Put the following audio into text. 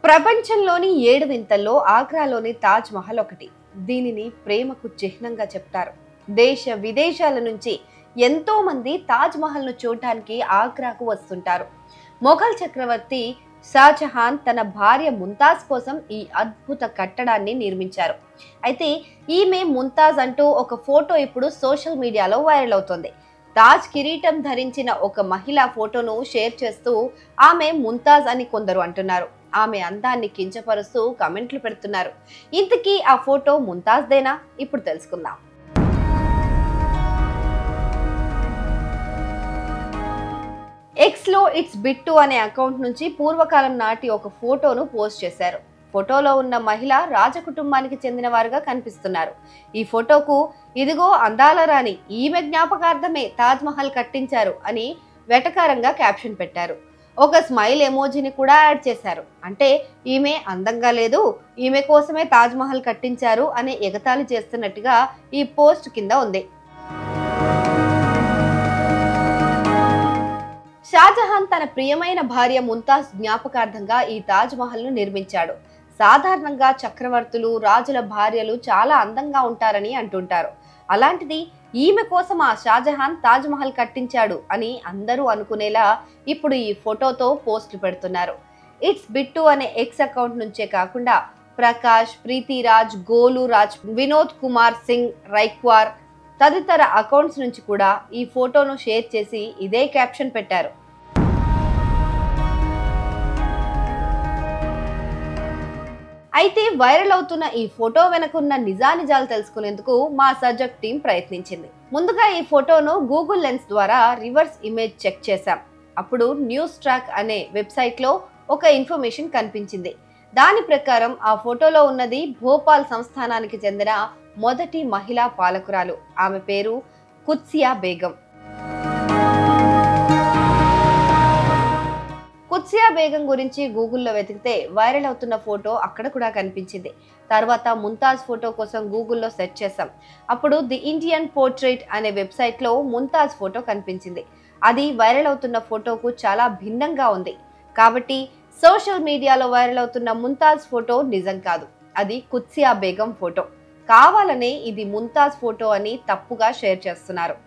ప్రపంచంలోని 7 వింతల్లో ఆగ్రాలోని తాజ్ మహల్ ఒకటి. దీనిని ప్రేమకు చిహ్నంగా చెప్తారు. దేశ విదేశాల నుంచి ఎంతో మంది తాజ్ మహల్ ను చూడటానికి ఆగ్రాకు వస్తుంటారు. మొఘల్ చక్రవర్తి షాజహాన్ తన భార్య ముంతాజ్ కోసం ఈ అద్భుత కట్టడాన్ని నిర్మించారు. అయితే ఈమె ముంతాజ్ అంటూ ఒక ఫోటో ఇప్పుడు సోషల్ మీడియాలో వైరల్ అవుతోంది. తాజ్ కిరీటం ధరించిన ఒక మహిళ ఫోటోను షేర్ చేస్తూ ఆమె ముంతాజ్ అని కొందరు అంటున్నారు. ఆమె అందాన్ని కించపరుస్తూ కమెంట్లు పెడుతున్నారు. ఇంతకీ ఆ ఫోటో ముంతాజ్దేనా? ఇప్పుడు తెలుసుకుందాం. ఎక్స్ లో ఇట్స్ బిట్టు అనే అకౌంట్ నుంచి పూర్వకాలం నాటి ఒక ఫోటోను పోస్ట్ చేశారు. ఫోటోలో ఉన్న మహిళ రాజకుటుంబానికి చెందిన వారుగా కనిపిస్తున్నారు. ఈ ఫోటోకు ఇదిగో అందాల రాణి, ఈమె జ్ఞాపకార్థమే తాజ్ మహల్ కట్టించారు అని వెటకారంగా క్యాప్షన్ పెట్టారు. ఒక స్మైల్ ఎమోజీని కూడా యాడ్ చేశారు. అంటే ఈమె అందంగా లేదు, ఈమె కోసమే తాజ్ మహల్ కట్టించారు అని ఎగతాళి చేస్తున్నట్టుగా ఈ పోస్ట్ కింద ఉంది. షాజహాన్ తన ప్రియమైన భార్య ముంతాజ్ జ్ఞాపకార్థంగా ఈ తాజ్ మహల్ ను నిర్మించాడు. సాధారణంగా చక్రవర్తులు, రాజుల భార్యలు చాలా అందంగా ఉంటారని అంటుంటారు. అలాంటిది ఈమె కోసం ఆ షాజహాన్ తాజ్ మహల్ కట్టించాడు అని అందరూ అనుకునేలా ఇప్పుడు ఈ ఫోటోతో పోస్టులు పెడుతున్నారు. ఇట్స్ బిట్టు అనే ఎక్స్ అకౌంట్ నుంచే కాకుండా ప్రకాష్, ప్రీతిరాజ్, గోలు రాజ్, వినోద్ కుమార్ సింగ్, రైక్వార్ తదితర అకౌంట్స్ నుంచి కూడా ఈ ఫోటోను షేర్ చేసి ఇదే క్యాప్షన్ పెట్టారు. అయితే వైరల్ అవుతున్న ఈ ఫోటో వెనుకున్న నిజానిజాలు తెలుసుకునేందుకు మా సబ్జెక్ట్ టీం ప్రయత్నించింది. ముందుగా ఈ ఫోటోను గూగుల్ లెన్స్ ద్వారా రివర్స్ ఇమేజ్ చెక్ చేశాం. అప్పుడు న్యూస్ ట్రాక్ అనే వెబ్సైట్ లో ఒక ఇన్ఫర్మేషన్ కనిపించింది. దాని ప్రకారం ఆ ఫోటోలో ఉన్నది భోపాల్ సంస్థానానికి చెందిన మొదటి మహిళా పాలకురాలు. ఆమె పేరు కుత్సియా బేగం. కుత్సియా బేగం గురించి గూగుల్లో వెతికితే వైరల్ అవుతున్న ఫోటో అక్కడ కూడా కనిపించింది. తర్వాత ముంతాజ్ ఫోటో కోసం గూగుల్లో సెర్చ్ చేశాం. అప్పుడు ది ఇండియన్ పోర్ట్రేట్ అనే వెబ్సైట్లో ముంతాజ్ ఫోటో కనిపించింది. అది వైరల్ అవుతున్న ఫోటోకు చాలా భిన్నంగా ఉంది. కాబట్టి సోషల్ మీడియాలో వైరల్ అవుతున్న ముంతాజ్ ఫోటో నిజం కాదు, అది కుత్సియా బేగం ఫోటో. కావాలనే ఇది ముంతాజ్ ఫోటో అని తప్పుగా షేర్ చేస్తున్నారు.